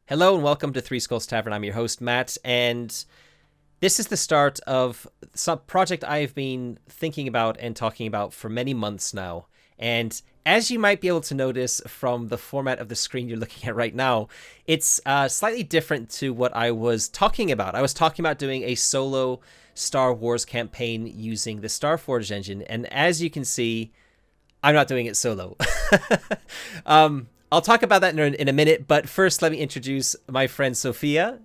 Hello and welcome to Three Skulls Tavern. I'm your host, Matt, and this is the start of some project I've been thinking about and talking about for many months now. And as you might be able to notice from the format of the screen you're looking at right now, it's slightly different to what I was talking about. I was talking about doing a solo Star Wars campaign using the Starforged engine, and as you can see, I'm not doing it solo. I'll talk about that in a minute, but first let me introduce my friend Sophia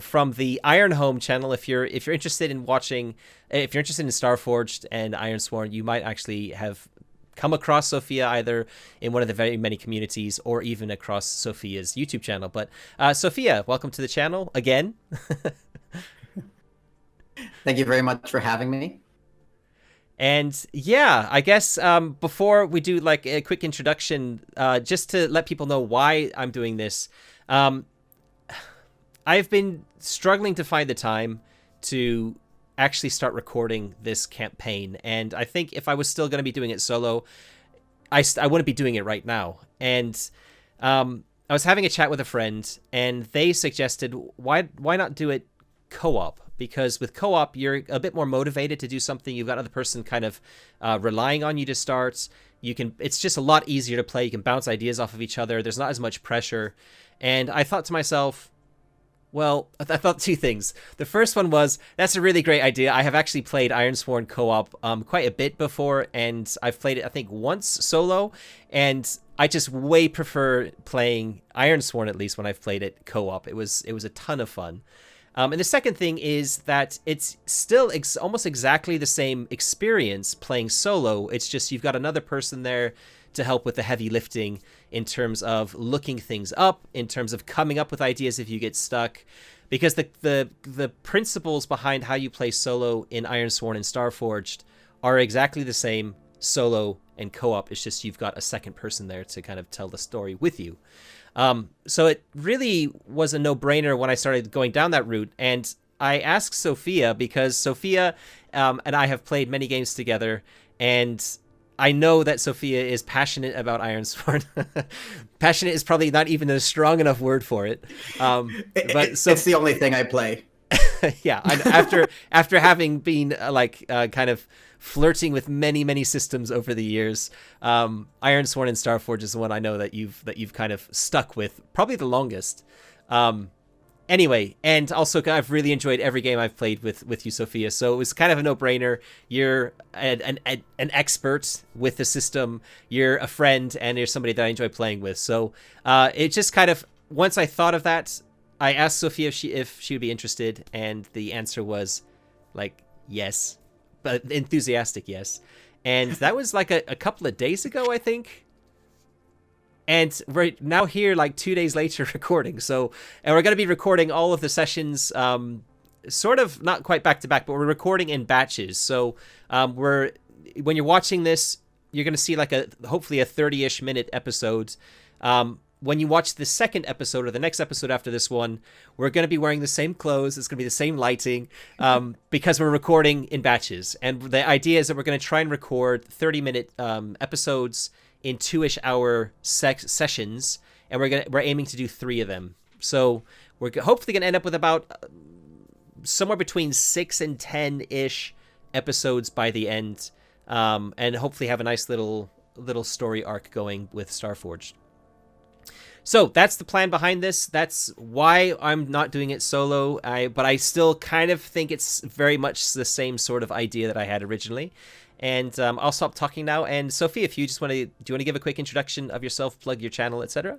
from the Iron Home channel. If you're interested in watching, if you're interested in Starforged and Ironsworn, you might actually have come across Sophia either in one of the very many communities or even across Sophia's YouTube channel. But Sophia, welcome to the channel again. Thank you very much for having me. And yeah, I guess before we do like a quick introduction, just to let people know why I'm doing this, um, I've been struggling to find the time to actually start recording this campaign. And I think if I was still going to be doing it solo, I wouldn't be doing it right now. And I was having a chat with a friend, and they suggested why not do it co-op, because with co-op you're a bit more motivated to do something. You've got another person kind of relying on you to start. It's just a lot easier to play. You can bounce ideas off of each other. There's not as much pressure. And I thought to myself, well, I thought two things. The first one was, that's a really great idea. I have actually played Ironsworn co-op quite a bit before, and I've played it, I think, once solo, and I just way prefer playing Ironsworn, at least when I've played it co-op. It was a ton of fun. And the second thing is that it's still almost exactly the same experience playing solo. It's just you've got another person there to help with the heavy lifting in terms of looking things up, in terms of coming up with ideas if you get stuck. Because the principles behind how you play solo in Ironsworn and Starforged are exactly the same solo and co-op. It's just you've got a second person there to kind of tell the story with you. So it really was a no-brainer when I started going down that route. And I asked Sophia because Sophia and I have played many games together, and I know that Sophia is passionate about Ironsworn. Passionate is probably not even a strong enough word for it. It's the only thing I play. Yeah, after having been kind of flirting with many systems over the years, Ironsworn and Starforge is the one I know that you've kind of stuck with probably the longest. Anyway, and also I've really enjoyed every game I've played with you, Sophia. So it was kind of a no-brainer. You're an expert with the system. You're a friend, and you're somebody that I enjoy playing with. So it just kind of, once I thought of that, I asked Sophia if she would be interested, and the answer was like yes, but enthusiastic yes. And that was like a couple of days ago, I think. And we're now here like 2 days later recording. And we're going to be recording all of the sessions, sort of not quite back to back, but we're recording in batches. So when you're watching this, you're going to see like hopefully a 30-ish minute episode. When you watch the second episode or the next episode after this one, we're going to be wearing the same clothes. It's going to be the same lighting, because we're recording in batches. And the idea is that we're going to try and record 30-minute episodes in 2-ish hour sessions, and we're aiming to do 3 of them. So we're hopefully going to end up with about somewhere between 6 and 10-ish episodes by the end, and hopefully have a nice little story arc going with Starforged. So that's the plan behind this. That's why I'm not doing it solo. But I still kind of think it's very much the same sort of idea that I had originally. And I'll stop talking now. And Sophie, if you just do you want to give a quick introduction of yourself, plug your channel, etc.?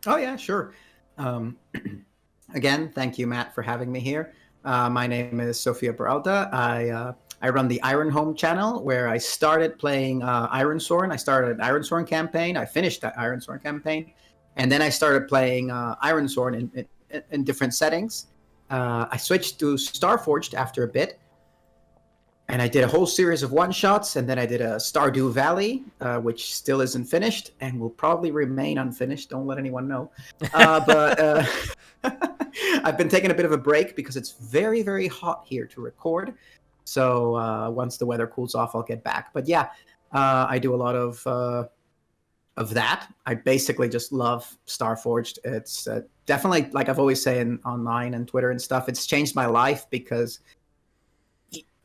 Oh yeah, sure. Again, thank you, Matt, for having me here. My name is Sofia Beralda. I run the Iron Home channel, where I started playing Ironsworn. I started an Ironsworn campaign. I finished that Ironsworn campaign, and then I started playing Ironsworn in different settings. I switched to Starforged after a bit, and I did a whole series of one-shots, and then I did a Stardew Valley, which still isn't finished and will probably remain unfinished. Don't let anyone know. But I've been taking a bit of a break because it's very, very hot here to record. So once the weather cools off, I'll get back. But yeah, I do a lot of of that. I basically just love Starforged. It's definitely, like I've always saying online and Twitter and stuff, it's changed my life because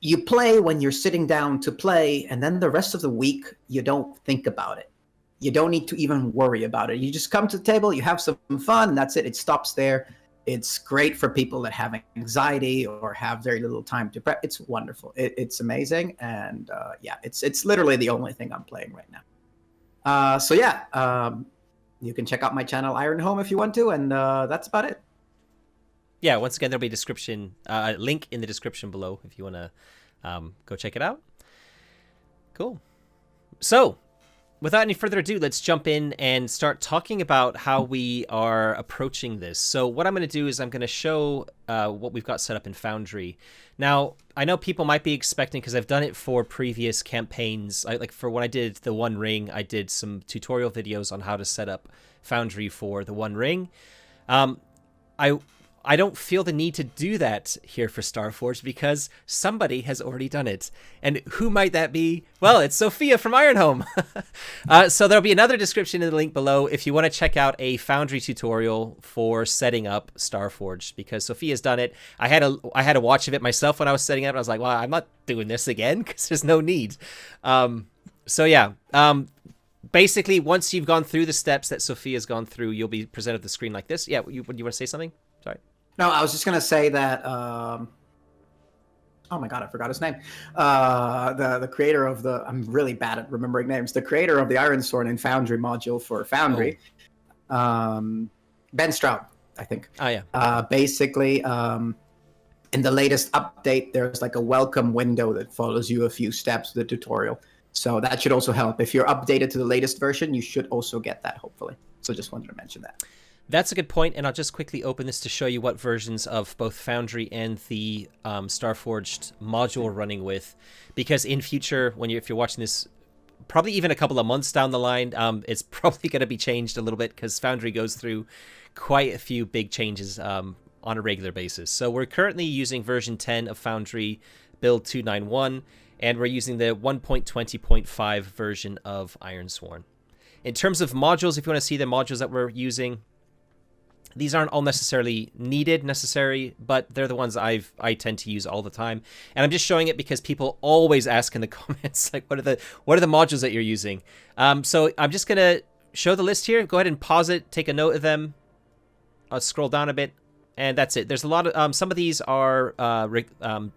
you play when you're sitting down to play, and then the rest of the week you don't think about it. You don't need to even worry about it. You just come to the table, you have some fun, and that's it. It stops there. It's great for people that have anxiety or have very little time to prep. It's wonderful. It's amazing, and yeah, it's literally the only thing I'm playing right now. So yeah, you can check out my channel Iron Home if you want to, and that's about it. Yeah, once again, there'll be a link in the description below if you want to go check it out. Cool. So, without any further ado, let's jump in and start talking about how we are approaching this. So what I'm going to do is I'm going to show what we've got set up in Foundry. Now, I know people might be expecting, because I've done it for previous campaigns, like for when I did the One Ring, I did some tutorial videos on how to set up Foundry for the One Ring. I don't feel the need to do that here for Starforged because somebody has already done it. And who might that be? Well, it's Sophia from Iron Home. So there'll be another description in the link below if you want to check out a Foundry tutorial for setting up Starforged, because Sophia's done it. I had a watch of it myself when I was setting up. I was like, well, I'm not doing this again because there's no need. So yeah, basically, once you've gone through the steps that Sophia's gone through, you'll be presented with the screen like this. Yeah, you want to say something? Sorry. No, I was just gonna say that. Oh my god, I forgot his name. The creator of the, I'm really bad at remembering names. The creator of the Iron Sword and Foundry module for Foundry, Ben Stroud, I think. Oh yeah. Basically, in the latest update, there's like a welcome window that follows you a few steps of the tutorial. So that should also help. If you're updated to the latest version, you should also get that, hopefully. So just wanted to mention that. That's a good point, and I'll just quickly open this to show you what versions of both Foundry and the Starforged module we're running with, because in future, if you're watching this, probably even a couple of months down the line, it's probably going to be changed a little bit because Foundry goes through quite a few big changes on a regular basis. So we're currently using version 10 of Foundry, build 291, and we're using the 1.20.5 version of Ironsworn. In terms of modules, if you want to see the modules that we're using, these aren't all necessarily necessary, but they're the ones I tend to use all the time. And I'm just showing it because people always ask in the comments, like, what are the modules that you're using? So I'm just gonna show the list here. Go ahead and pause it, take a note of them. I'll scroll down a bit, and that's it. There's a lot of some of these are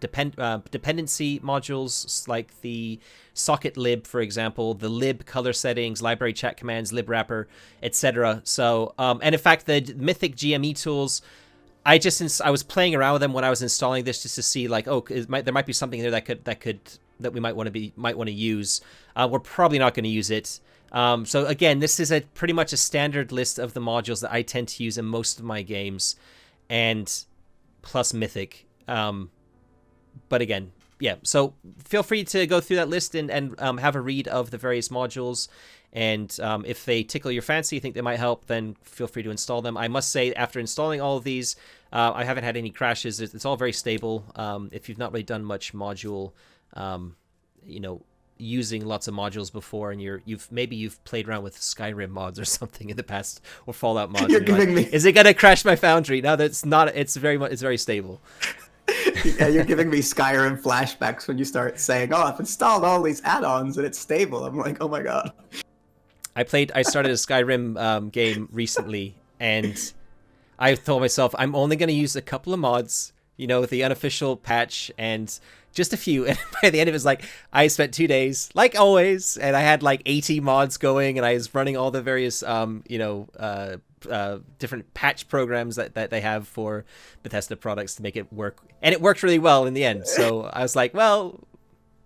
dependency modules, like the socket lib, for example, the lib color settings, library chat commands, lib wrapper, etc. So, and in fact, the Mythic GME tools, I was playing around with them when I was installing this just to see, like, oh, there might be something there that we might want to use. We're probably not going to use it. So again, this is pretty much a standard list of the modules that I tend to use in most of my games, and plus Mythic. But again, yeah, so feel free to go through that list and have a read of the various modules, and if they tickle your fancy, you think they might help, then feel free to install them. I must say, after installing all of these, I haven't had any crashes. It's all very stable. If you've not really done much module, using lots of modules before, and you've played around with Skyrim mods or something in the past, or Fallout mods. You're giving me... Is it gonna crash my Foundry? No, that's not. It's very stable. Yeah, you're giving me Skyrim flashbacks when you start saying, "Oh, I've installed all these add-ons and it's stable." I'm like, "Oh my god." I started a Skyrim game recently, and I told myself I'm only going to use a couple of mods, the unofficial patch, and just a few. And by the end of it, it's like I spent 2 days, like always, and I had like 80 mods going, and I was running all the various different patch programs that they have for Bethesda products to make it work, and it worked really well in the end. So I was like, well.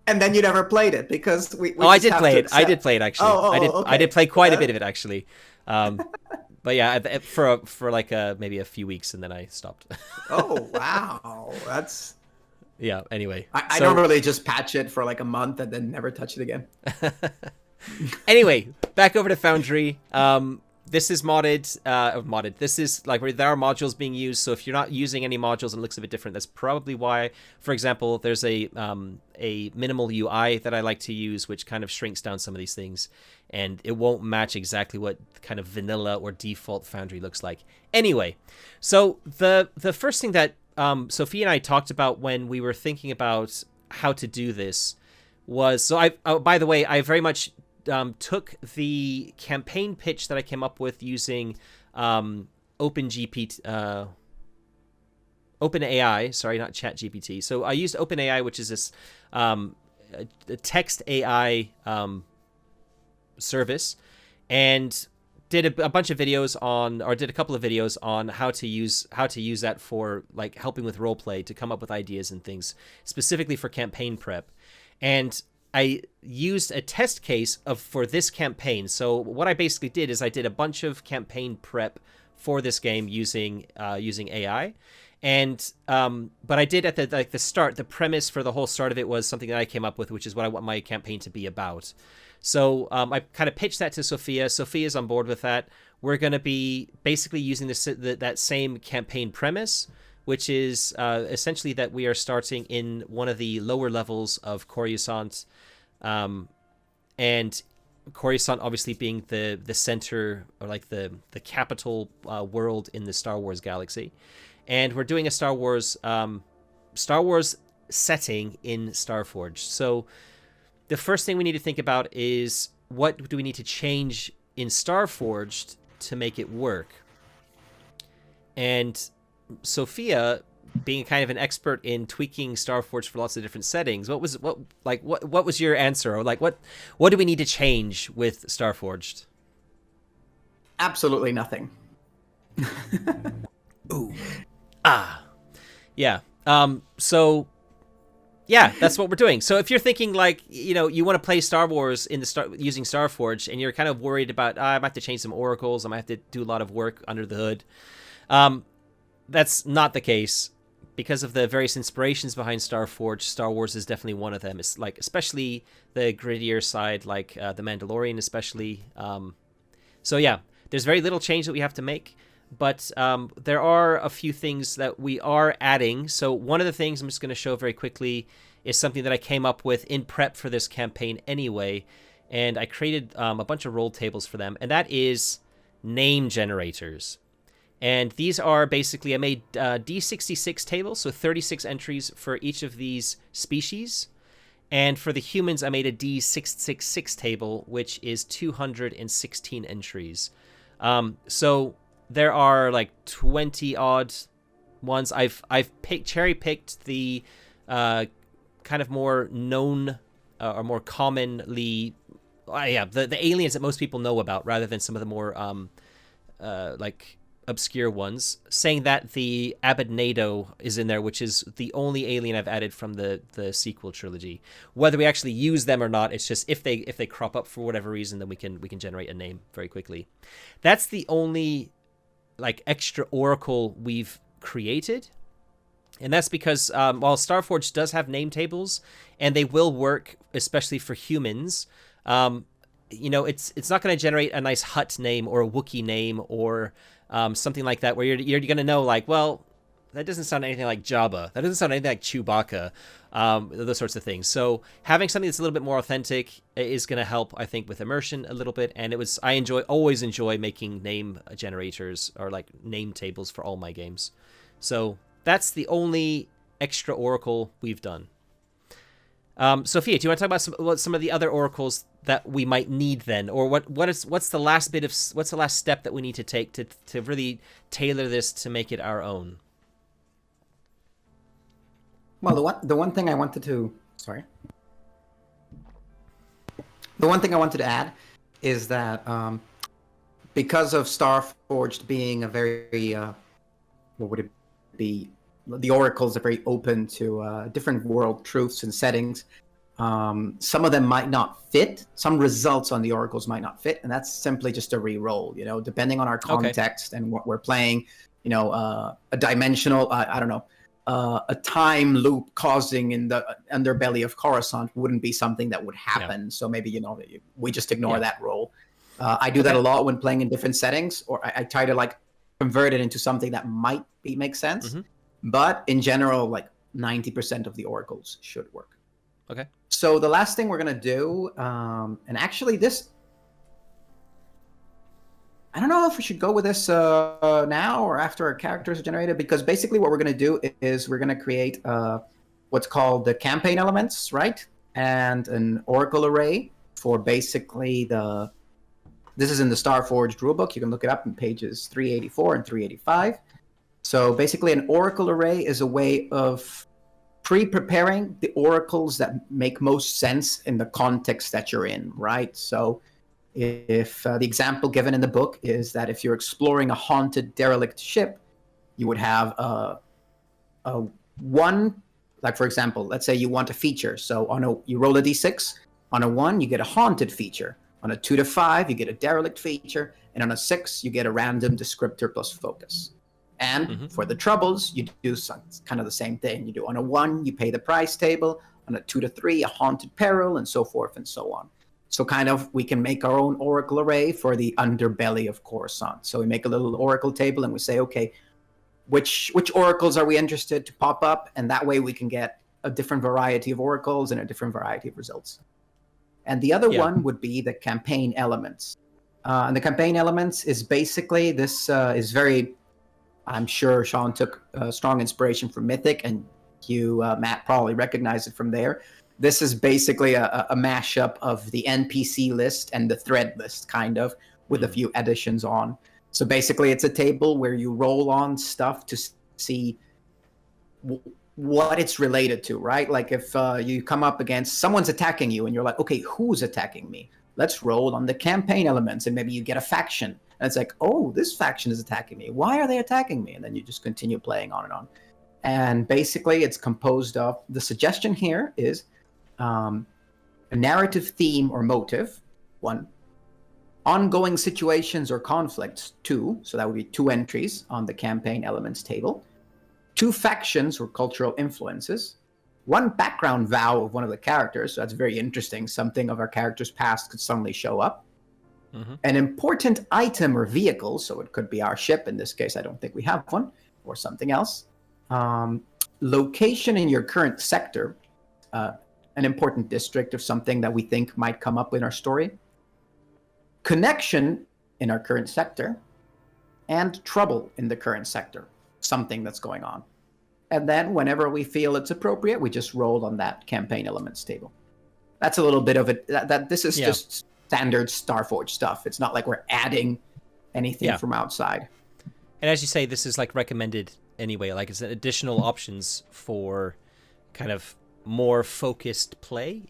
And then you never played it because we I did play it. I did play it actually. Okay. I did play quite a bit of it actually. But yeah, for like maybe a few weeks, and then I stopped. Oh wow, that's. Yeah. Anyway, I normally just patch it for like a month and then never touch it again. Anyway, back over to Foundry. this is modded. This is like where there are modules being used. So if you're not using any modules and it looks a bit different, that's probably why. For example, there's a minimal UI that I like to use, which kind of shrinks down some of these things, and it won't match exactly what kind of vanilla or default Foundry looks like. Anyway, so the first thing that Sophie and I talked about when we were thinking about how to do this was, by the way, I very much took the campaign pitch that I came up with using OpenAI, sorry, not ChatGPT. So I used OpenAI, which is this a text AI service, and did a bunch of videos on, or did a couple of videos on how to use that for like helping with roleplay, to come up with ideas and things specifically for campaign prep. And I used a test case for this campaign. So what I basically did is I did a bunch of campaign prep for this game using AI, and but I did at the start. The premise for the whole start of it was something that I came up with, which is what I want my campaign to be about. So I kind of pitched that to Sophia. Sophia's on board with that. We're going to be basically using that same campaign premise, which is essentially that we are starting in one of the lower levels of Coruscant, and Coruscant obviously being the center, or like the capital world in the Star Wars galaxy. And we're doing a Star Wars setting in Starforged. So the first thing we need to think about is, what do we need to change in Starforged to make it work? And Sophia, being kind of an expert in tweaking Starforged for lots of different settings, what was your answer? Or like what do we need to change with Starforged? Absolutely nothing. Ooh. Yeah. So yeah, that's what we're doing. So if you're thinking like, you want to play Star Wars using Starforged, and you're kind of worried about, I might have to change some oracles, I might have to do a lot of work under the hood. That's not the case, because of the various inspirations behind Starforged. Star Wars is definitely one of them. It's like, especially the grittier side, like The Mandalorian especially. So yeah, there's very little change that we have to make, but there are a few things that we are adding. So one of the things I'm just going to show very quickly is something that I came up with in prep for this campaign anyway, and I created a bunch of role tables for them, and that is name generators. And these are basically, I made D66 tables, so 36 entries for each of these species. And for the humans, I made a D666 table, which is 216 entries. So there are like 20 odd ones. I've cherry-picked the kind of more known or more commonly, the aliens that most people know about, rather than some of the more like obscure ones, saying that the Abednado is in there, which is the only alien I've added from the sequel trilogy. Whether we actually use them or not, it's just if they crop up for whatever reason, then we can generate a name very quickly. That's the only like extra oracle we've created, and that's because while Starforged does have name tables, and they will work especially for humans, it's not going to generate a nice Hutt name or a Wookiee name or something like that, where you're going to know, like, well, that doesn't sound anything like Jabba. That doesn't sound anything like Chewbacca. Those sorts of things. So having something that's a little bit more authentic is going to help, I think, with immersion a little bit. And I always enjoy making name generators, or like name tables, for all my games. So that's the only extra oracle we've done. Sophia, do you want to talk about some of the other oracles that we might need then, or what's the last step that we need to take to really tailor this to make it our own? Well, the one thing I wanted to add is that because of Starforged being a very what would it be? The oracles are very open to different world truths and settings. Some of them might not fit. Some results on the oracles might not fit, and that's simply just a re-roll. Depending on our context and what we're playing. A dimensional, a time loop causing in the underbelly of Coruscant wouldn't be something that would happen. Yeah. So maybe we just ignore that roll. I do that a lot when playing in different settings, or I try to like convert it into something that might make sense. But in general, like 90% of the oracles should work. Okay. So the last thing we're gonna do, and actually this, I don't know if we should go with this now or after our characters are generated, because basically what we're gonna do is we're gonna create what's called the campaign elements, right? And an oracle array for basically this is in the Starforged rulebook. You can look it up in pages 384 and 385. So basically an oracle array is a way of pre-preparing the oracles that make most sense in the context that you're in, right? So if the example given in the book is that if you're exploring a haunted derelict ship, you would have a one, like for example, let's say you want a feature. So you roll a d6. On a 1, you get a haunted feature. On a 2 to 5, you get a derelict feature. And on a 6, you get a random descriptor plus focus. And for the troubles, you do kind of the same thing. You do on a 1, you pay the price table. On a 2 to 3, a haunted peril, and so forth and so on. So kind of we can make our own oracle array for the underbelly of Coruscant. So we make a little oracle table and we say, okay, which oracles are we interested to pop up? And that way we can get a different variety of oracles and a different variety of results. And the other one would be the campaign elements. And the campaign elements is basically, this is very, I'm sure Sean took strong inspiration from Mythic, and you, Matt, probably recognize it from there. This is basically a mashup of the NPC list and the thread list, kind of, with a few additions on. So basically, it's a table where you roll on stuff to see what it's related to, right? Like if you come up against someone's attacking you and you're like, okay, who's attacking me? Let's roll on the campaign elements, and maybe you get a faction. And it's like, oh, this faction is attacking me. Why are they attacking me? And then you just continue playing on and on. And basically, it's composed of, the suggestion here is a narrative theme or motive, 1. Ongoing situations or conflicts, 2. So that would be 2 entries on the campaign elements table. 2 factions or cultural influences. 1 background vow of one of the characters. So that's very interesting. Something of our character's past could suddenly show up. An important item or vehicle. So it could be our ship. In this case, I don't think we have one. Or something else. Location in your current sector. An important district of something that we think might come up in our story. Connection in our current sector. And trouble in the current sector. Something that's going on. And then whenever we feel it's appropriate, we just roll on that campaign elements table. That's a little bit of it. This is just standard Starforged stuff. It's not like we're adding anything from outside. And as you say, this is like recommended anyway. Like it's additional options for kind of more focused play,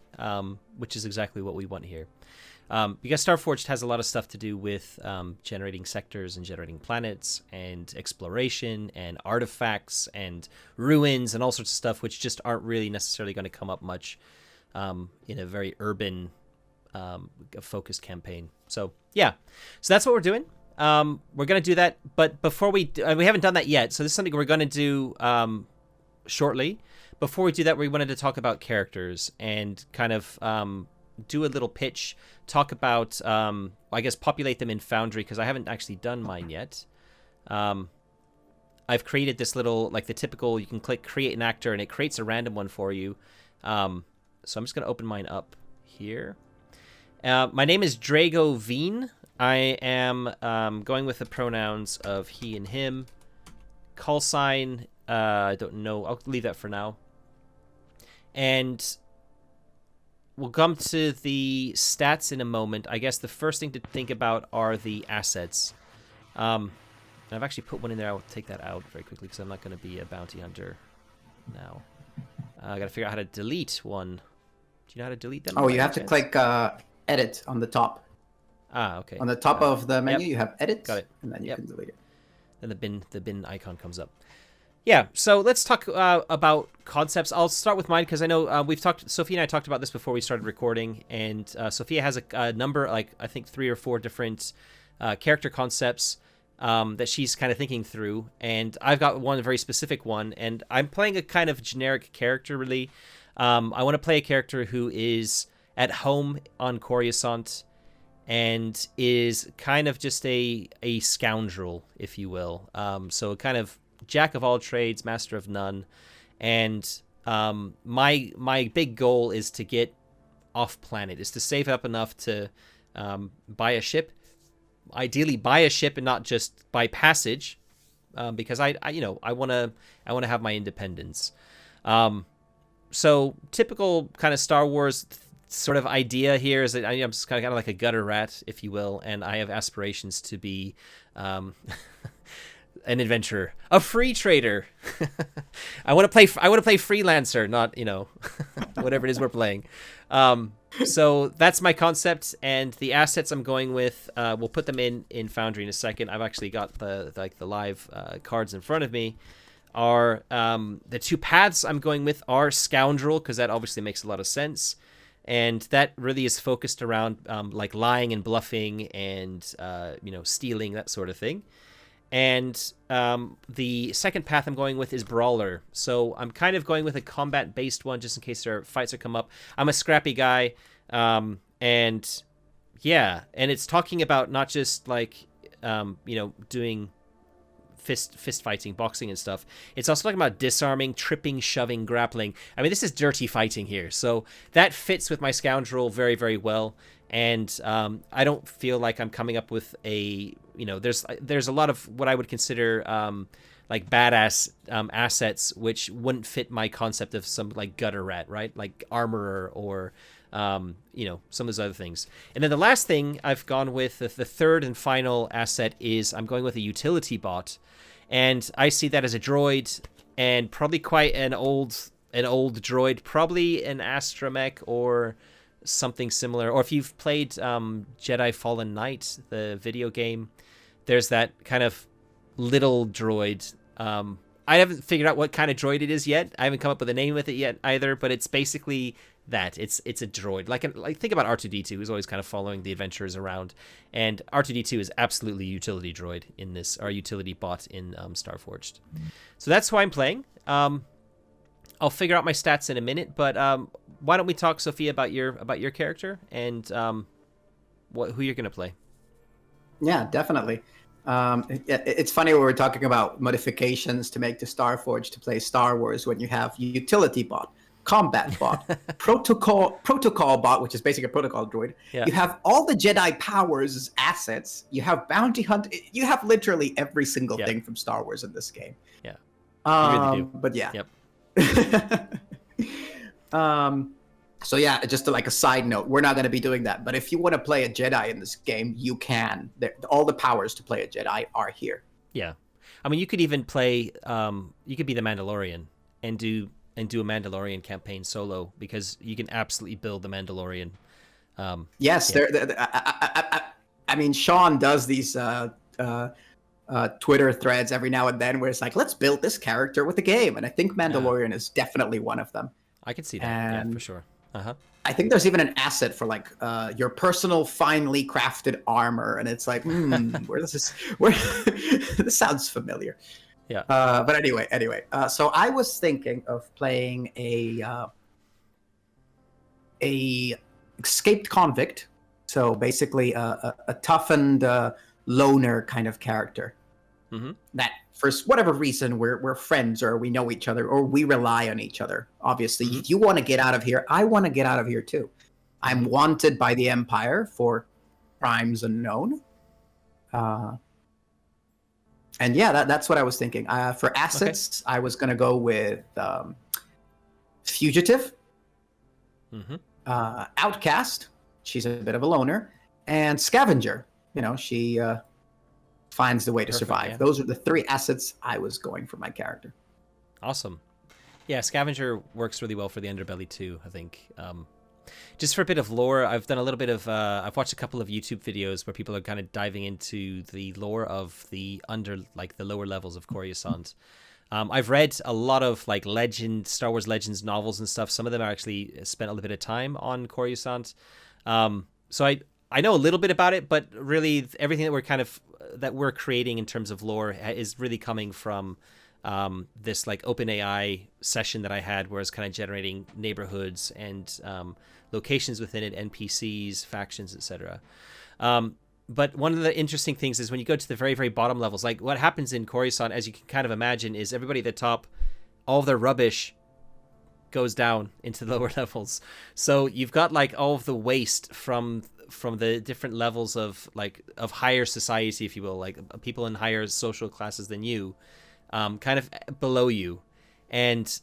which is exactly what we want here. Because Starforged has a lot of stuff to do with generating sectors and generating planets and exploration and artifacts and ruins and all sorts of stuff, which just aren't really necessarily going to come up much in a very urban focused campaign. So yeah, so that's what we're doing. We're going to do that, but before we haven't done that yet. So this is something we're going to do shortly. Before we do that, we wanted to talk about characters and kind of do a little pitch, talk about, I guess, populate them in Foundry, because I haven't actually done mine yet. I've created this little, like the typical, you can click create an actor and it creates a random one for you. So I'm just going to open mine up here. My name is Drago Veen. I am going with the pronouns of he and him. Call sign, I don't know. I'll leave that for now. And we'll come to the stats in a moment. I guess the first thing to think about are the assets. I've actually put one in there. I'll take that out very quickly because I'm not going to be a bounty hunter now. I got to figure out how to delete one. Do you know how to delete them? Oh, you have to click edit on the top. Ah, okay. On the top of the menu, you have edit. Got it. And then you can delete it. Then the bin icon comes up. Yeah, so let's talk about concepts. I'll start with mine because I know Sophia and I talked about this before we started recording, and Sophia has a number, like I think 3 or 4 different character concepts that she's kind of thinking through, and I've got one very specific one, and I'm playing a kind of generic character, really. I want to play a character who is at home on Coruscant, and is kind of just a scoundrel, if you will. So kind of jack of all trades, master of none. And my big goal is to get off planet, is to save up enough to buy a ship. Ideally, buy a ship and not just buy passage, because I want to have my independence. So typical kind of Star Wars sort of idea here is that I'm just kind of like a gutter rat, if you will, and I have aspirations to be an adventurer, a free trader. I want to play freelancer, not whatever it is we're playing. So that's my concept, and the assets I'm going with, we'll put them in Foundry in a second. I've actually got the live cards in front of me. Are the two paths I'm going with are scoundrel, because that obviously makes a lot of sense, and that really is focused around like lying and bluffing and stealing, that sort of thing. And the second path I'm going with is brawler. So I'm kind of going with a combat-based one, just in case there are fights that come up. I'm a scrappy guy, and it's talking about not just like doing fist fighting, boxing and stuff. It's also talking about disarming, tripping, shoving, grappling. I mean, this is dirty fighting here, so that fits with my scoundrel very, very well. And I don't feel like I'm coming up with a there's a lot of what I would consider like badass assets which wouldn't fit my concept of some like gutter rat, right? Like armorer or some of those other things. And then the last thing I've gone with, the third and final asset, is I'm going with a utility bot, and I see that as a droid, and probably quite an old droid, probably an astromech or something similar. Or if you've played Jedi Fallen Knight, the video game, there's that kind of little droid. I haven't figured out what kind of droid it is yet. I haven't come up with a name with it yet either, but it's basically that. It's a droid. Like think about R2-D2, who's always kind of following the adventurers around, and R2-D2 is absolutely a utility droid in this, or utility bot in Starforged. So that's who I'm playing. I'll figure out my stats in a minute, but why don't we talk, Sophia, about your character and who you're gonna play? Yeah, definitely. It's funny when we're talking about modifications to make the Starforged to play Star Wars, when you have utility bot, combat bot, protocol bot, which is basically a protocol droid. Yeah. You have all the Jedi powers as assets. You have bounty hunt. You have literally every single thing from Star Wars in this game. Yeah, you really do. But yeah. Yep. So yeah, just like a side note, we're not going to be doing that. But if you want to play a Jedi in this game, you can. All the powers to play a Jedi are here. Yeah, I mean, you could even play. You could be the Mandalorian and do a Mandalorian campaign solo, because you can absolutely build the Mandalorian. Yes, I mean, Sean does these Twitter threads every now and then where it's like, let's build this character with the game, and I think Mandalorian is definitely one of them. I can see that. Yeah, for sure. I think there's even an asset for like your personal finely crafted armor, and it's like, where this sounds familiar. Yeah. But anyway, so I was thinking of playing a escaped convict, so basically a toughened loner kind of character. Mm-hmm. That for whatever reason we're friends, or we know each other, or we rely on each other. Obviously, if you want to get out of here, I want to get out of here too. I'm wanted by the Empire for crimes unknown. And yeah, that's what I was thinking. For assets, I was going to go with fugitive, outcast. She's a bit of a loner, and scavenger. She finds the way to survive. Yeah. Those are the three assets I was going for my character. Awesome. Yeah, scavenger works really well for the underbelly too, I think. Just for a bit of lore, I've done a little bit of I've watched a couple of YouTube videos where people are kind of diving into the lore of the lower levels of Coruscant. I've read a lot of like Star Wars Legends novels and stuff. Some of them are actually spent a little bit of time on Coruscant. So I know a little bit about it, but really everything that we're creating in terms of lore is really coming from this like OpenAI session that I had, where it's kind of generating neighborhoods and locations within it, NPCs, factions, etc. But one of the interesting things is when you go to the very, very bottom levels, like what happens in Coruscant, as you can kind of imagine, is everybody at the top, all of their rubbish goes down into the lower levels. So you've got like all of the waste from the different levels of higher society, if you will, like people in higher social classes than you, kind of below you. And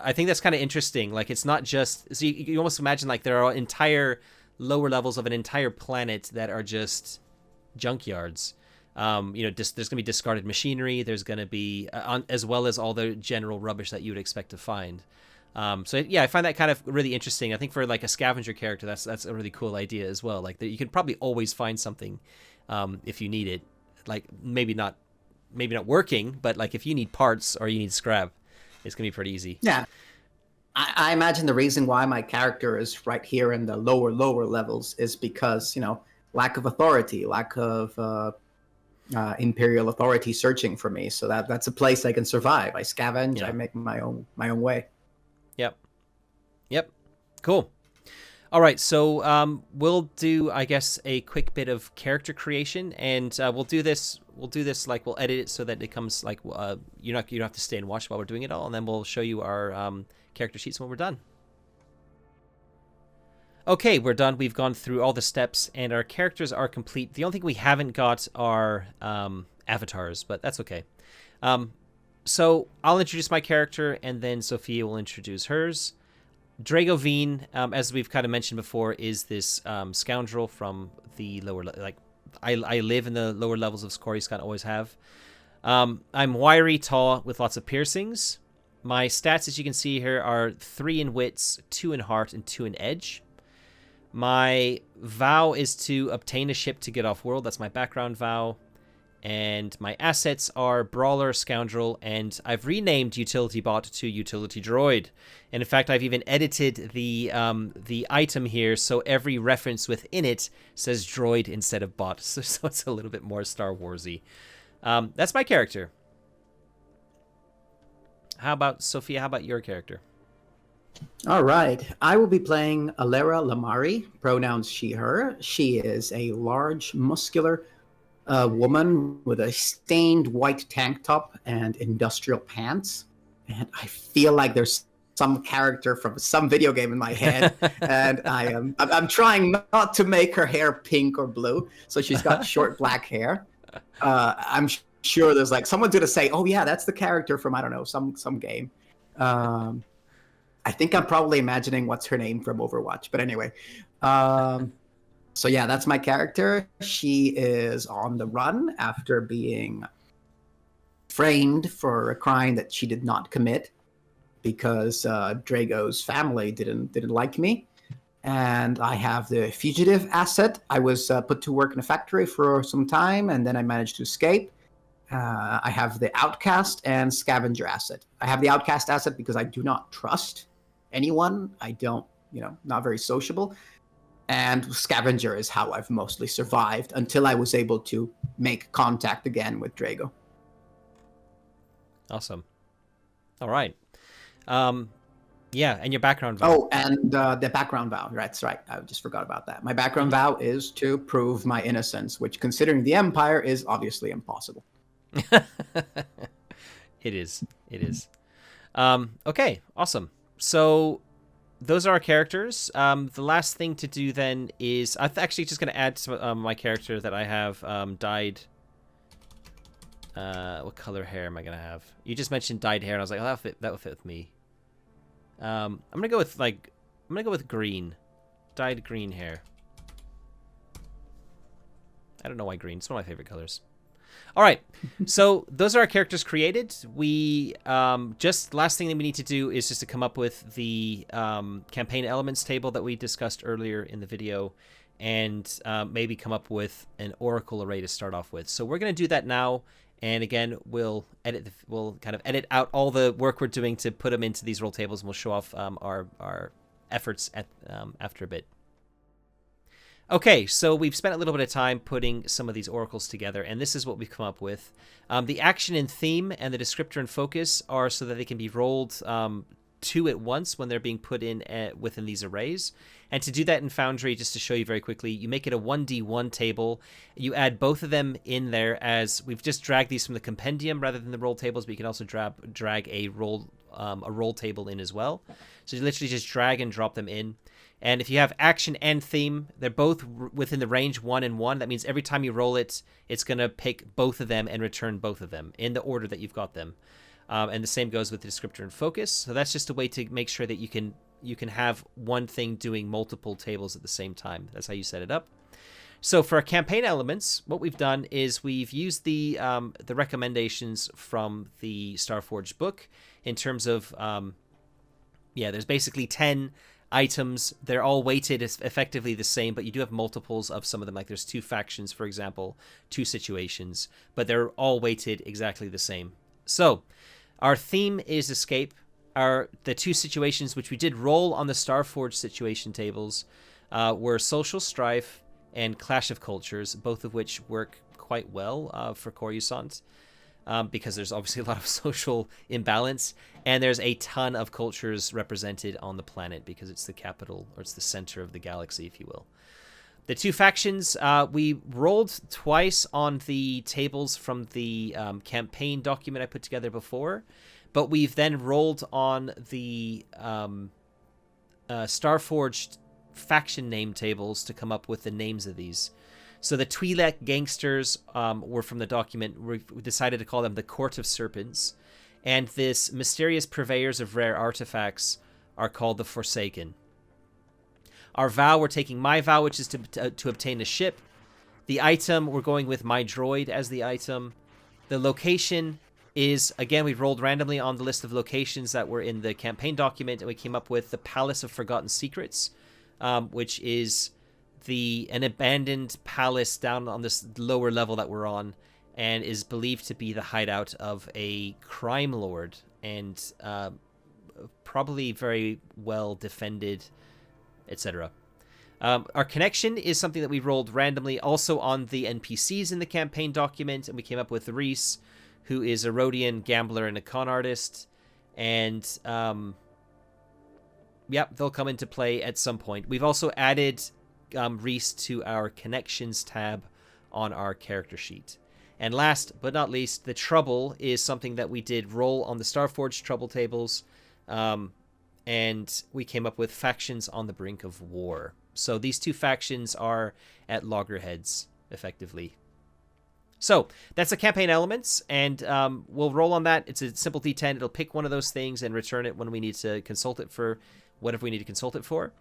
I think that's kind of interesting. Like, it's not just, so you almost imagine like there are entire lower levels of an entire planet that are just junkyards. There's going to be discarded machinery. There's going to be, as well as all the general rubbish that you would expect to find. So yeah, I find that kind of really interesting. I think for like a scavenger character, that's a really cool idea as well. Like, you can probably always find something, if you need it. Like, maybe not working, but like if you need parts or you need scrap, it's gonna be pretty easy. Yeah. I imagine the reason why my character is right here in the lower levels is because, lack of authority, lack of imperial authority searching for me. So that's a place I can survive. I scavenge. Yeah. I make my own way. Yep. Cool. All right, so we'll do, I guess, a quick bit of character creation, and we'll do this like we'll edit it so that it comes like you don't have to stay and watch while we're doing it all, and then we'll show you our character sheets when we're done. Okay, we're done. We've gone through all the steps, and our characters are complete. The only thing we haven't got are avatars, but that's okay. So I'll introduce my character, and then Sophia will introduce hers. Drago Veen, as we've kind of mentioned before, is this scoundrel from the lower, I live in the lower levels of Coruscant, always have. I'm wiry, tall, with lots of piercings. My stats, as you can see here, are 3 in wits, 2 in heart, and 2 in edge. My vow is to obtain a ship to get off world. That's my background vow. And my assets are Brawler, Scoundrel, and I've renamed Utility Bot to Utility Droid. And in fact, I've even edited the item here so every reference within it says Droid instead of Bot, so it's a little bit more Star Warsy. That's my character. How about, Sophia, how about your character? All right. I will be playing Alera Lamari, pronouns she, her. She is a large, muscular woman with a stained white tank top and industrial pants. And I feel like there's some character from some video game in my head. And I'm trying not to make her hair pink or blue. So she's got short black hair. I'm sure there's like someone's going to say, oh yeah, that's the character from, I don't know, some game. I think I'm probably imagining what's her name from Overwatch. But anyway, so yeah, that's my character. She is on the run after being framed for a crime that she did not commit because Drago's family didn't like me. And I have the fugitive asset. I was put to work in a factory for some time, and then I managed to escape. I have the outcast and scavenger asset. I have the outcast asset because I do not trust anyone. I don't, not very sociable. And scavenger is how I've mostly survived until I was able to make contact again with Drago. Awesome. All right. Yeah, and your background vow. Oh, and the background vow. That's right. I just forgot about that. My background vow is to prove my innocence, which, considering the Empire, is obviously impossible. It is. Okay, awesome. So those are our characters. The last thing to do then is I'm actually just going to add to my character that I have dyed. What color hair am I going to have? You just mentioned dyed hair, and I was like, oh, that will fit with me. I'm gonna go with green, dyed green hair. I don't know why green. It's one of my favorite colors. All right, so those are our characters created. We just last thing that we need to do is just to come up with the campaign elements table that we discussed earlier in the video, and maybe come up with an oracle array to start off with. So we're gonna do that now. And again, we'll kind of edit out all the work we're doing to put them into these roll tables, and we'll show off our efforts after a bit. Okay, so we've spent a little bit of time putting some of these oracles together, and this is what we've come up with. The action and theme and the descriptor and focus are so that they can be rolled two at once when they're being put in within these arrays. And to do that in Foundry, just to show you very quickly, you make it a 1D1 table. You add both of them in there, as we've just dragged these from the compendium rather than the roll tables, but you can also drag a roll table in as well. So you literally just drag and drop them in. And if you have action and theme, they're both within the range 1 and 1. That means every time you roll it, it's going to pick both of them and return both of them in the order that you've got them. And the same goes with the descriptor and focus. So that's just a way to make sure that you can have one thing doing multiple tables at the same time. That's how you set it up. So for our campaign elements, what we've done is we've used the recommendations from the Starforged book in terms of, there's basically 10 items. They're all weighted as effectively the same, but you do have multiples of some of them. Like there's 2 factions, for example, 2 situations, but they're all weighted exactly the same. So our theme is escape. The 2 situations which we did roll on the Starforged situation tables were social strife and clash of cultures, both of which work quite well for Coruscant. Because there's obviously a lot of social imbalance, and there's a ton of cultures represented on the planet because it's the capital, or it's the center of the galaxy, if you will. The 2 factions, we rolled twice on the tables from the campaign document I put together before, but we've then rolled on the Starforged faction name tables to come up with the names of these. So the Twi'lek gangsters were from the document. We decided to call them the Court of Serpents. And this mysterious purveyors of rare artifacts are called the Forsaken. Our vow, we're taking my vow, which is to obtain a ship. The item, we're going with my droid as the item. The location is, again, we rolled randomly on the list of locations that were in the campaign document, and we came up with the Palace of Forgotten Secrets, which is an abandoned palace down on this lower level that we're on, and is believed to be the hideout of a crime lord, and probably very well defended, etc. Our connection is something that we rolled randomly also on the NPCs in the campaign document, and we came up with Reese, who is a Rhodian gambler and a con artist, and they'll come into play at some point. We've also added Reese to our connections tab on our character sheet. And last but not least, the trouble is something that we did roll on the Starforged trouble tables, and we came up with factions on the brink of war. So these 2 factions are at loggerheads, effectively. So that's the campaign elements, and we'll roll on that. It's a simple D10. It'll pick one of those things and return it when we need to consult it for whatever we need to consult it for.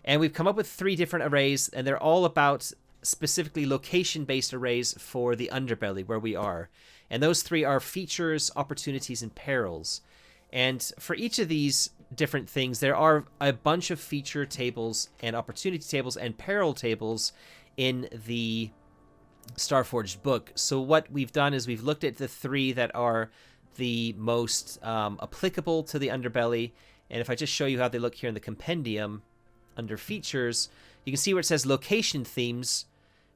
And we've come up with 3 different arrays, and they're all about specifically location-based arrays for the underbelly, where we are. And those 3 are features, opportunities, and perils. And for each of these different things, there are a bunch of feature tables and opportunity tables and peril tables in the Starforged book. So what we've done is we've looked at the 3 that are the most applicable to the underbelly. And if I just show you how they look here in the compendium, under features, you can see where it says location themes.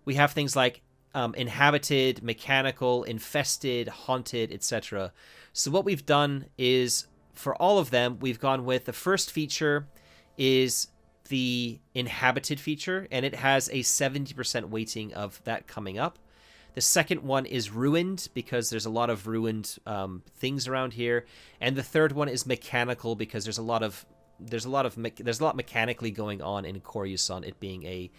We have things like inhabited, mechanical, infested, haunted, etc. So what we've done is, for all of them, we've gone with the first feature is the inhabited feature, and it has a 70% weighting of that coming up. The second one is ruined, because there's a lot of ruined things around here. And the third one is mechanical, because there's a lot mechanically going on in Coruscant, it being a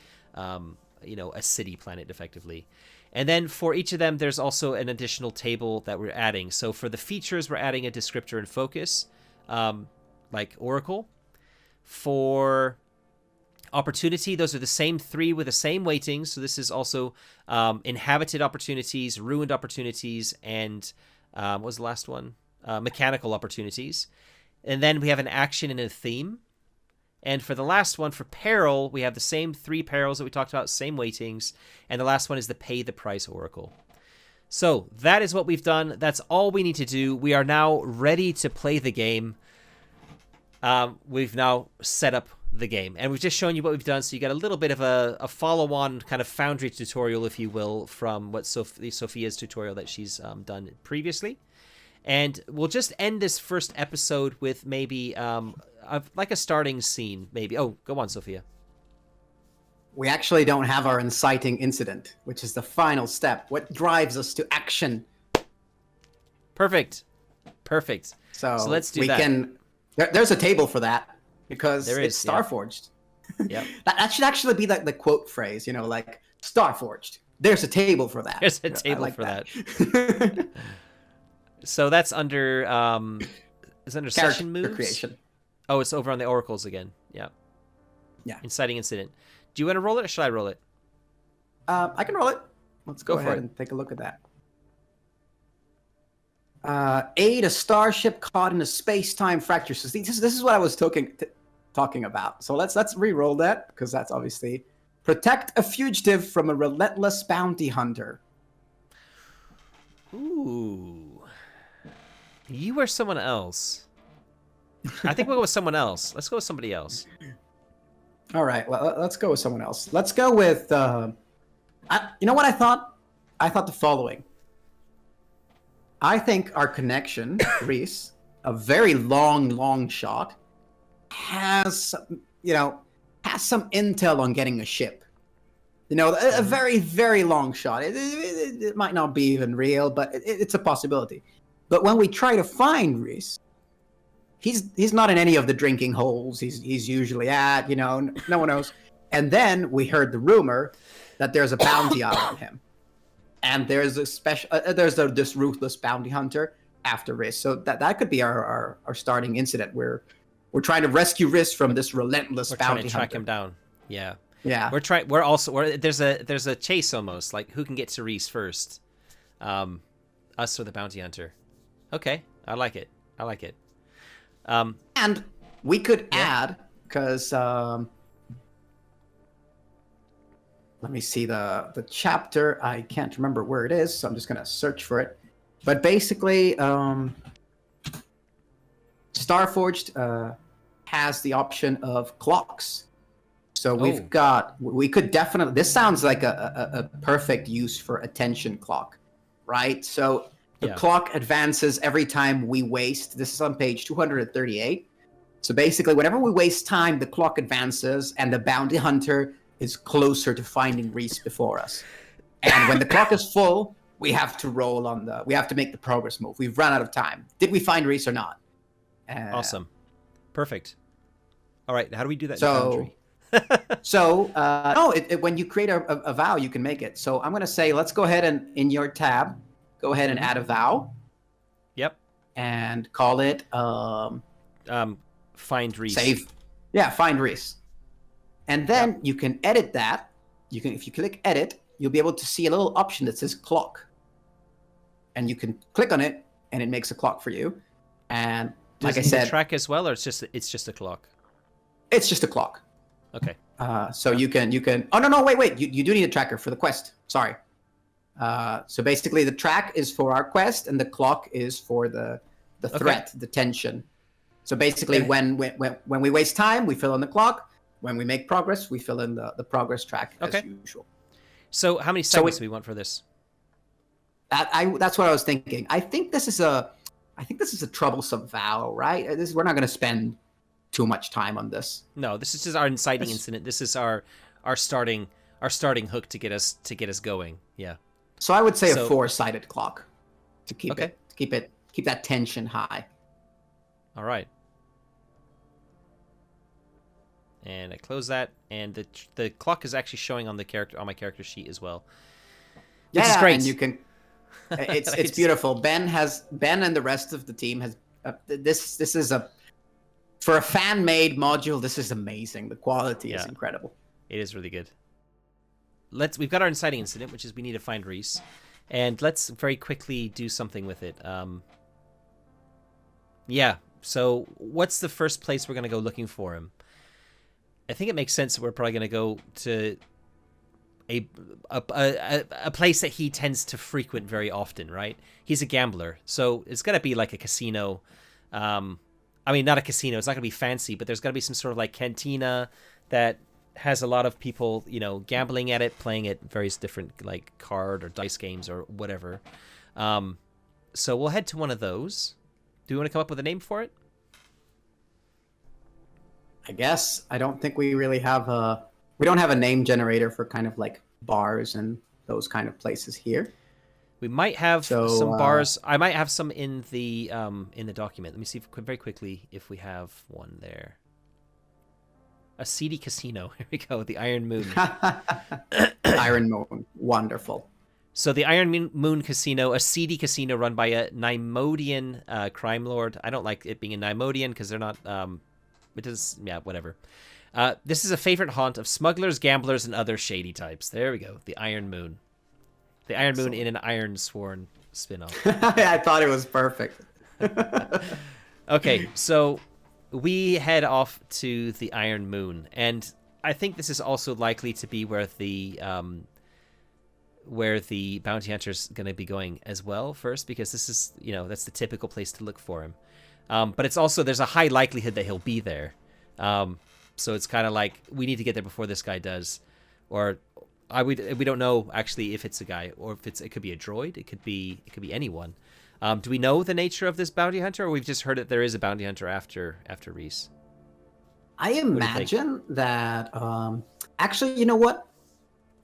city planet, effectively. And then for each of them, there's also an additional table that we're adding. So for the features, we're adding a descriptor and focus, like Oracle. For opportunity, those are the same 3 with the same weightings. So this is also inhabited opportunities, ruined opportunities, and what was the last one? Mechanical opportunities. And then we have an action and a theme. And for the last one, for peril, we have the same 3 perils that we talked about, same weightings. And the last one is the pay the price oracle. So that is what we've done. That's all we need to do. We are now ready to play the game. We've now set up the game, and we've just shown you what we've done, so you got a little bit of a follow-on kind of Foundry tutorial, if you will, from what Sophia's tutorial that she's done previously. And we'll just end this first episode with maybe like a starting scene, maybe. Oh, go on, Sophia. We actually don't have our inciting incident, which is the final step. What drives us to action? Perfect. So let's do that. There's a table for that because it's Starforged. Yeah. That should actually be like the quote phrase, like Starforged. There's a table for that. There's a table for that. So that's under session moves. Creation. Oh, it's over on the oracles again. Yeah. Inciting incident. Do you want to roll it or should I roll it? I can roll it. Let's go ahead and take a look at that. Aid a starship caught in a space-time fracture. So this is what I was talking about. So let's re-roll that because that's obviously protect a fugitive from a relentless bounty hunter. Ooh, you or someone else? I think we'll go with someone else. Let's go with somebody else. All right, well, let's go with someone else. Let's go with. You know what I thought? I thought the following. I think our connection, Reese, a very long shot, has some intel on getting a ship. A very, very long shot. It might not be even real, but it's a possibility. But when we try to find Reese, he's not in any of the drinking holes he's usually at. No one knows. And then we heard the rumor that there's a bounty out on him. And there's this ruthless bounty hunter after Riz. So that could be our starting incident where we're trying to rescue Riz from this relentless bounty hunter. We're trying to track him down. Yeah. Yeah. There's a chase almost, like who can get to Reese first. Us or the bounty hunter. Okay. I like it. And we could add, because let me see the chapter. I can't remember where it is, so I'm just going to search for it. But basically, Starforged has the option of clocks. So we could definitely, this sounds like a perfect use for attention clock, right? So the clock advances every time we waste. This is on page 238. So basically, whenever we waste time, the clock advances and the bounty hunter is closer to finding Reese before us. And when the clock is full, we have to we have to make the progress move. We've run out of time. Did we find Reese or not? Awesome. Perfect. All right. How do we do that in Foundry? When you create a vow, you can make it. So I'm going to say, let's go ahead and in your tab, go ahead and add a vow. Yep. And call it find Reese. Save. Yeah, find Reese. And then you can edit that. If you click edit, you'll be able to see a little option that says clock. And you can click on it and it makes a clock for you. And like I said, track as well, or it's just a clock. It's just a clock. Okay. So you can. Oh no! Wait! You do need a tracker for the quest. Sorry. So basically, the track is for our quest, and the clock is for the threat, the tension. So basically, when we waste time, we fill in the clock. When we make progress, we fill in the progress track as usual. So how many segments do we want for this? That's what I was thinking. I think this is a troublesome vow, right? We're not going to spend too much time on this. No, this is just our inciting incident. This is our starting hook to get us going. Yeah. So I would say a 4-sided clock to keep that tension high. All right. And I close that, and the clock is actually showing on my character sheet as well. Which is great. And you can. It's beautiful. Ben and the rest of the team has this is for a fan-made module. This is amazing. The quality is incredible. It is really good. We've got our inciting incident, which is we need to find Reese, and let's very quickly do something with it. So what's the first place we're going to go looking for him? I think it makes sense that we're probably going to go to a place that he tends to frequent very often, right? He's a gambler, so it's got to be like a casino. I mean, not a casino. It's not going to be fancy, but there's got to be some sort of like cantina that has a lot of people, gambling at it, playing at various different like card or dice games or whatever. So we'll head to one of those. Do you want to come up with a name for it? I guess I don't think we really have we don't have a name generator for kind of like bars and those kind of places here. We might have some bars. I might have some in the document. Let me see very quickly if we have one there. A seedy casino. Here we go. The Iron Moon. Iron Moon. Wonderful. So the Iron Moon Casino, a seedy casino run by a Nymodian crime lord. I don't like it being a Nymodian because they're not... it does... Yeah, whatever. This is a favorite haunt of smugglers, gamblers, and other shady types. There we go. The Iron Moon. The Iron Moon in an Iron Sworn spin-off. I thought it was perfect. Okay, so we head off to the Iron Moon, and I think this is also likely to be where the bounty hunter's going to be going as well first, because this is, that's the typical place to look for him. But it's also, there's a high likelihood that he'll be there. So it's kind of like, we need to get there before this guy does. Or we don't know actually if it's a guy, or if it could be a droid. It could be anyone. Do we know the nature of this bounty hunter, or we've just heard that there is a bounty hunter after Reese? I imagine that, actually, you know what?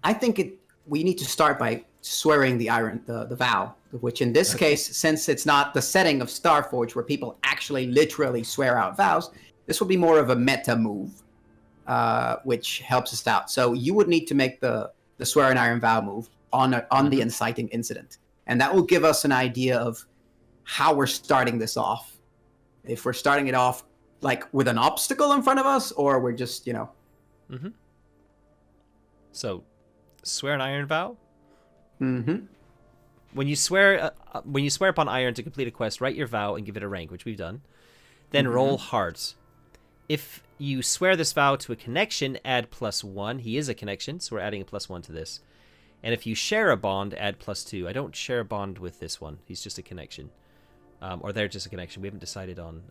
I think we need to start by swearing the vow, which in this case, since it's not the setting of Starforged where people actually literally swear out vows, this will be more of a meta move, which helps us out. So you would need to make the swear an iron vow move on the Inciting Incident. And that will give us an idea of how we're starting this off. If we're starting it off like with an obstacle in front of us, or we're just, Mm-hmm. So, swear an iron vow? Mm-hmm. When you swear upon iron to complete a quest, write your vow and give it a rank, which we've done. Then roll hearts. If you swear this vow to a connection, add +1. He is a connection, so we're adding a +1 to this. And if you share a bond, add +2. I don't share a bond with this one. He's just a connection. Or they're just a connection. We haven't decided on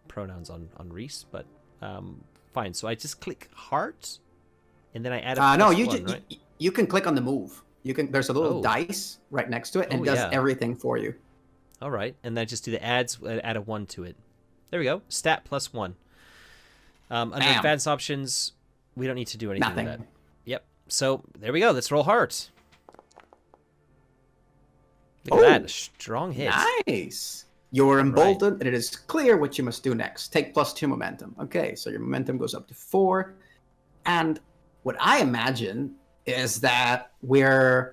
pronouns on Reese, but fine. So I just click heart, and then I add a +1, right? You can click on the move. There's a little dice right next to it, and it does everything for you. All right, and then just do the adds, add a 1 to it. There we go. Stat +1. Under advanced options, we don't need to do anything with that. Yep. So there we go. Let's roll heart. Look at that. A strong hit. Nice. You're emboldened, and it is clear what you must do next. Take +2 momentum. Okay, so your momentum goes up to 4. And what I imagine is that I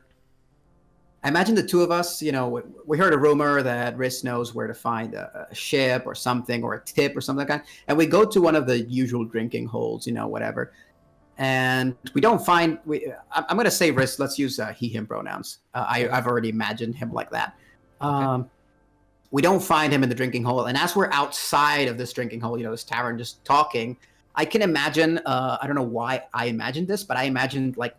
imagine the two of us, we heard a rumor that Riss knows where to find a ship or something, or a tip or something like that. And we go to one of the usual drinking holes, whatever. And we don't find, I'm going to say Riss, let's use he, him pronouns. I've already imagined him like that. Okay. We don't find him in the drinking hole. And as we're outside of this drinking hole, this tavern, just talking, I can imagine, I don't know why I imagined this, but I imagined like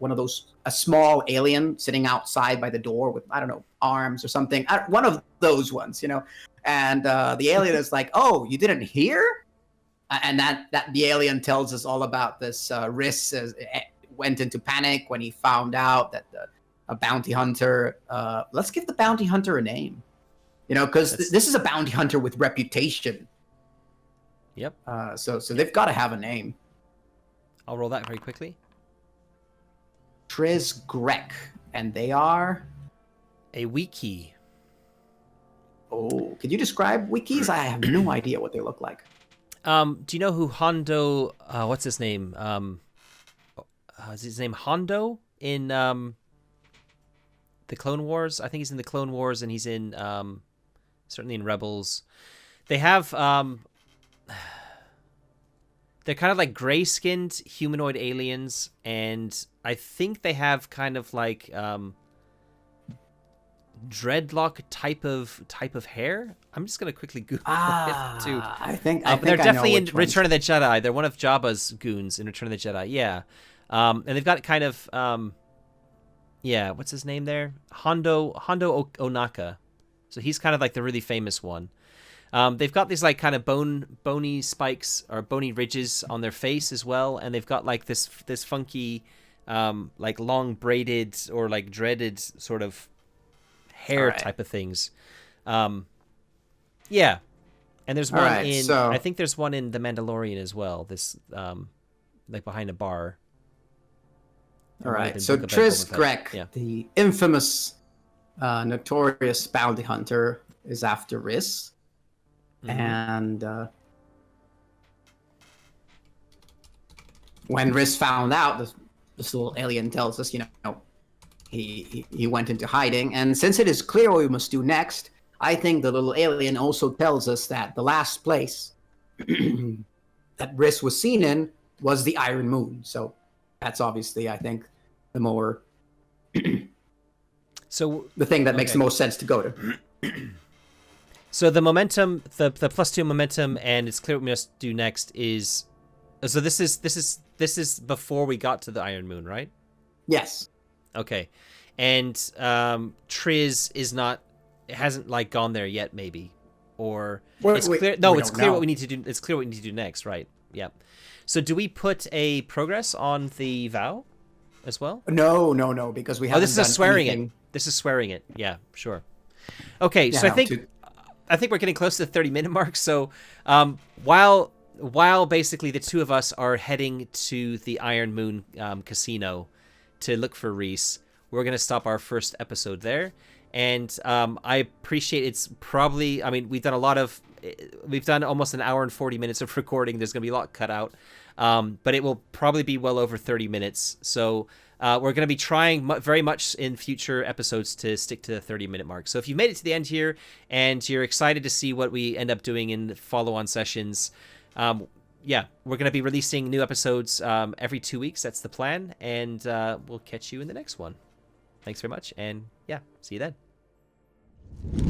a small alien sitting outside by the door with, I don't know, arms or something. One of those ones, And the alien is like, oh, you didn't hear? And that the alien tells us all about this. Riss went into panic when he found out that a bounty hunter, let's give the bounty hunter a name, because this is a bounty hunter with reputation. Yep. So they've got to have a name. I'll roll that very quickly. Triz Grek, and they are a wiki. Oh, could you describe wikis? I have no idea what they look like. Do you know who Hondo? What's his name? Is his name Hondo in the Clone Wars? I think he's in the Clone Wars, and he's in certainly in Rebels. They have they're kind of like gray-skinned humanoid aliens, and I think they have kind of like dreadlock type of hair. I'm just gonna quickly Google it too. I think they're definitely in Return Return of the Jedi. They're one of Jabba's goons in Return of the Jedi. Yeah, and they've got kind of what's his name there? Hondo Onaka. So he's kind of like the really famous one. They've got these like kind of bony spikes or bony ridges on their face as well, and they've got like this funky like long braided or like dreaded sort of hair type of things. Yeah, and there's one right, in. so- I think there's one in The Mandalorian as well. This like behind a bar. All It might have right, been so Book of Boba Triss Fett. Grek, Yeah. the infamous, notorious bounty hunter, is after Riss, and when Riss found out, this little alien tells us, he went into hiding, and since it is clear what we must do next, I think the little alien also tells us that the last place that Riss was seen in was the Iron Moon. So that's obviously, I think, the more So the thing that makes the most sense to go to. So the momentum, the +2 momentum, and it's clear what we must do next is. So this is before we got to the Iron Moon, right? Yes. Okay, and Triz is not, it hasn't like gone there yet, maybe, or it's clear. No, it's clear what we need to do. It's clear what we need to do next, right? Yeah. So do we put a progress on the vow as well? No, because we haven't. Oh, this is a done swearing anything. it. This is swearing it. Yeah, sure. Okay, so I think we're getting close to the 30-minute mark. So while basically the two of us are heading to the Iron Moon casino to look for Reese, we're going to stop our first episode there. And I appreciate it's probably, I mean, we've done almost an hour and 40 minutes of recording. There's going to be a lot cut out, but it will probably be well over 30 minutes. So we're going to be trying very much in future episodes to stick to the 30-minute mark. So if you made it to the end here and you're excited to see what we end up doing in follow-on sessions, yeah, we're going to be releasing new episodes every 2 weeks. That's the plan. And we'll catch you in the next one. Thanks very much. And yeah, see you then.